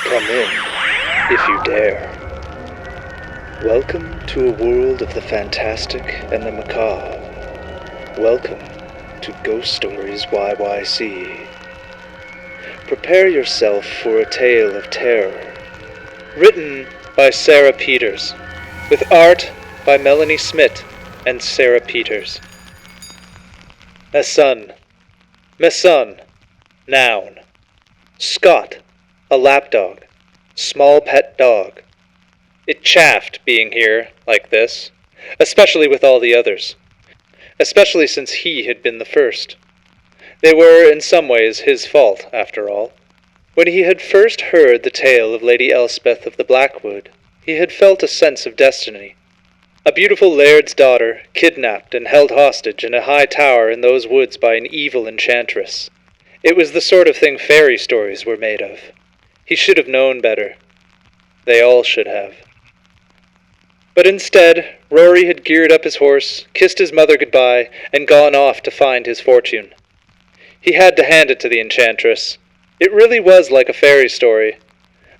Come in, if you dare. Welcome to a world of the fantastic and the macabre. Welcome to Ghost Stories YYC. Prepare yourself for a tale of terror. Written by Sara Peters, with art by Melanie Smit and Sara Peters. Messan. Messan. Noun. Scott. A lapdog. Small pet dog. It chaffed being here like this, especially with all the others. Especially since he had been the first. They were, in some ways, his fault, after all. When he had first heard the tale of Lady Elspeth of the Blackwood, he had felt a sense of destiny. A beautiful laird's daughter, kidnapped and held hostage in a high tower in those woods by an evil enchantress. It was the sort of thing fairy stories were made of. He should have known better. They all should have. But instead, Rory had geared up his horse, kissed his mother goodbye, and gone off to find his fortune. He had to hand it to the enchantress. It really was like a fairy story.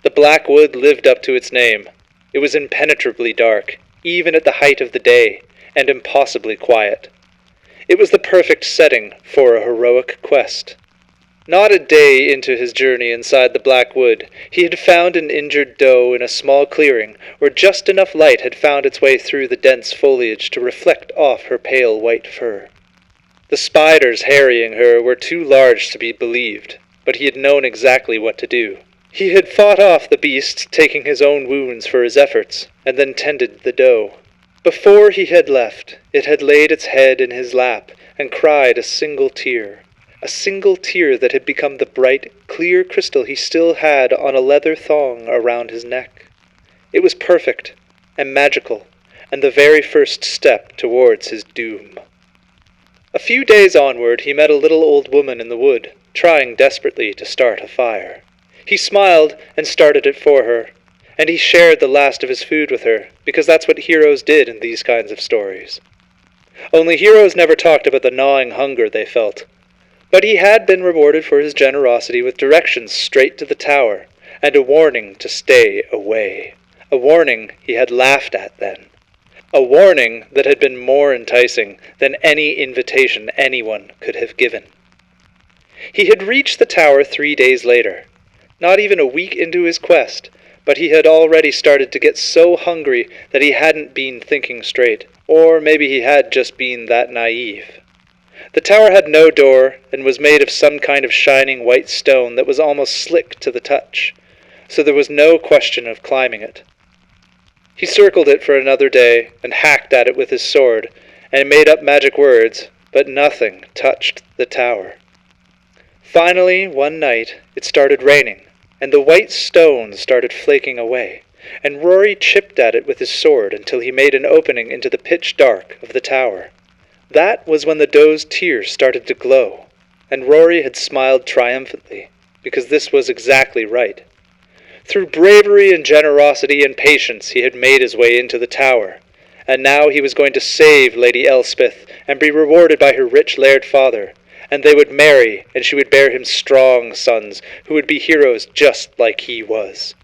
The Blackwood lived up to its name. It was impenetrably dark, even at the height of the day, and impossibly quiet. It was the perfect setting for a heroic quest. Not a day into his journey inside the Blackwood, he had found an injured doe in a small clearing where just enough light had found its way through the dense foliage to reflect off her pale white fur. The spiders harrying her were too large to be believed, but he had known exactly what to do. He had fought off the beast, taking his own wounds for his efforts, and then tended the doe. Before he had left, it had laid its head in his lap and cried a single tear that had become the bright, clear crystal he still had on a leather thong around his neck. It was perfect and magical, and the very first step towards his doom. A few days onward he met a little old woman in the wood, trying desperately to start a fire. He smiled and started it for her, and he shared the last of his food with her, because that's what heroes did in these kinds of stories. Only heroes never talked about the gnawing hunger they felt. But he had been rewarded for his generosity with directions straight to the tower, and a warning to stay away. A warning he had laughed at then. A warning that had been more enticing than any invitation anyone could have given. He had reached the tower 3 days later, not even a week into his quest, but he had already started to get so hungry that he hadn't been thinking straight, or maybe he had just been that naive. The tower had no door, and was made of some kind of shining white stone that was almost slick to the touch, so there was no question of climbing it. He circled it for another day, and hacked at it with his sword, and made up magic words, but nothing touched the tower. Finally, one night, it started raining, and the white stone started flaking away, and Rory chipped at it with his sword until he made an opening into the pitch dark of the tower. That was when the doe's tears started to glow, and Rory had smiled triumphantly, because this was exactly right. Through bravery and generosity and patience he had made his way into the tower, and now he was going to save Lady Elspeth and be rewarded by her rich laird father, and they would marry, and she would bear him strong sons who would be heroes just like he was.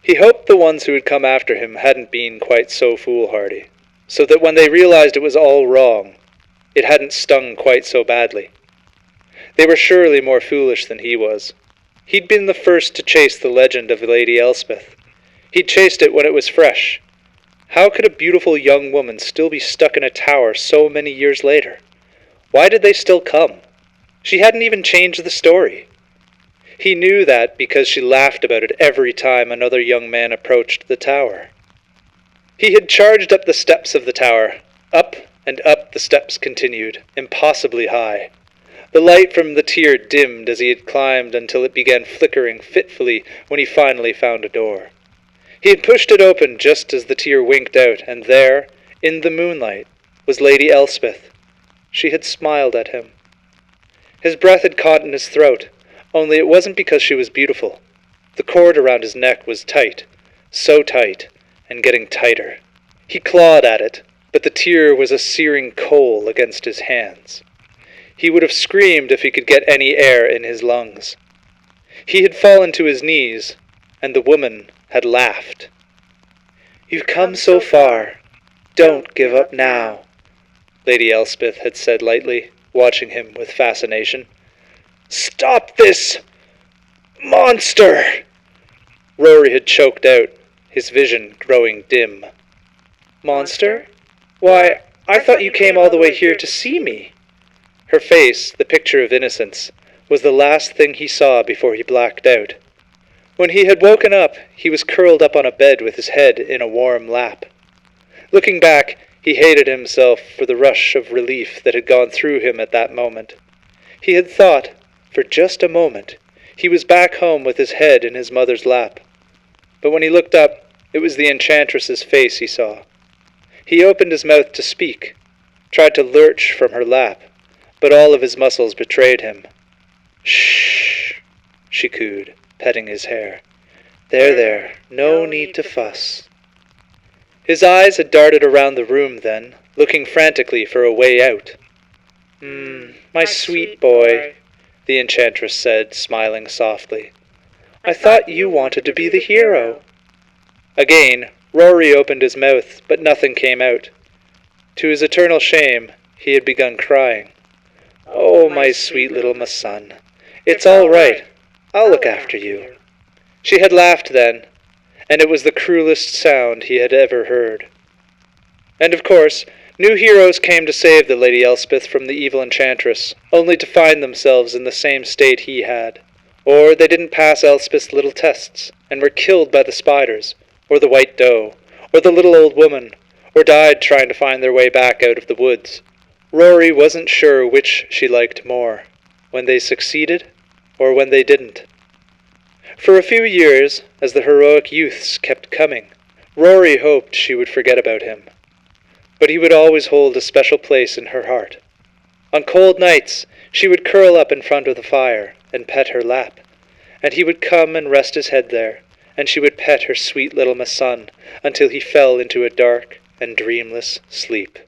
He hoped the ones who had come after him hadn't been quite so foolhardy, so that when they realized it was all wrong, it hadn't stung quite so badly. They were surely more foolish than he was. He'd been the first to chase the legend of Lady Elspeth. He'd chased it when it was fresh. How could a beautiful young woman still be stuck in a tower so many years later? Why did they still come? She hadn't even changed the story. He knew that because she laughed about it every time another young man approached the tower. He had charged up the steps of the tower. Up and up the steps continued, impossibly high. The light from the tier dimmed as he had climbed until it began flickering fitfully when he finally found a door. He had pushed it open just as the tier winked out, and there, in the moonlight, was Lady Elspeth. She had smiled at him. His breath had caught in his throat, only it wasn't because she was beautiful. The cord around his neck was tight, so tight, and getting tighter. He clawed at it, but the tear was a searing coal against his hands. He would have screamed if he could get any air in his lungs. He had fallen to his knees, and the woman had laughed. "You've come so far. Don't give up now," Lady Elspeth had said lightly, watching him with fascination. "Stop this monster!" Rory had choked out, his vision growing dim. "Monster? Why, I thought you came all the way here to see me." Her face, the picture of innocence, was the last thing he saw before he blacked out. When he had woken up, he was curled up on a bed with his head in a warm lap. Looking back, he hated himself for the rush of relief that had gone through him at that moment. He had thought, for just a moment, he was back home with his head in his mother's lap. But when he looked up, it was the enchantress's face he saw. He opened his mouth to speak, tried to lurch from her lap, but all of his muscles betrayed him. "Shh," she cooed, petting his hair. There, no need to fuss." His eyes had darted around the room then, looking frantically for a way out. My sweet boy," the enchantress said, smiling softly. "I thought you wanted to be the hero." Again, Rory opened his mouth, but nothing came out. To his eternal shame, he had begun crying. "Oh, my sweet little Messan, it's all right. I'll look after you." She had laughed then, and it was the cruelest sound he had ever heard. And of course, new heroes came to save the Lady Elspeth from the evil enchantress, only to find themselves in the same state he had. Or they didn't pass Elspeth's little tests, and were killed by the spiders, or the white doe, or the little old woman, or died trying to find their way back out of the woods. Rory wasn't sure which she liked more, when they succeeded, or when they didn't. For a few years, as the heroic youths kept coming, Rory hoped she would forget about him. But he would always hold a special place in her heart. On cold nights, she would curl up in front of the fire and pet her lap, and he would come and rest his head there, and she would pet her sweet little Messan until he fell into a dark and dreamless sleep.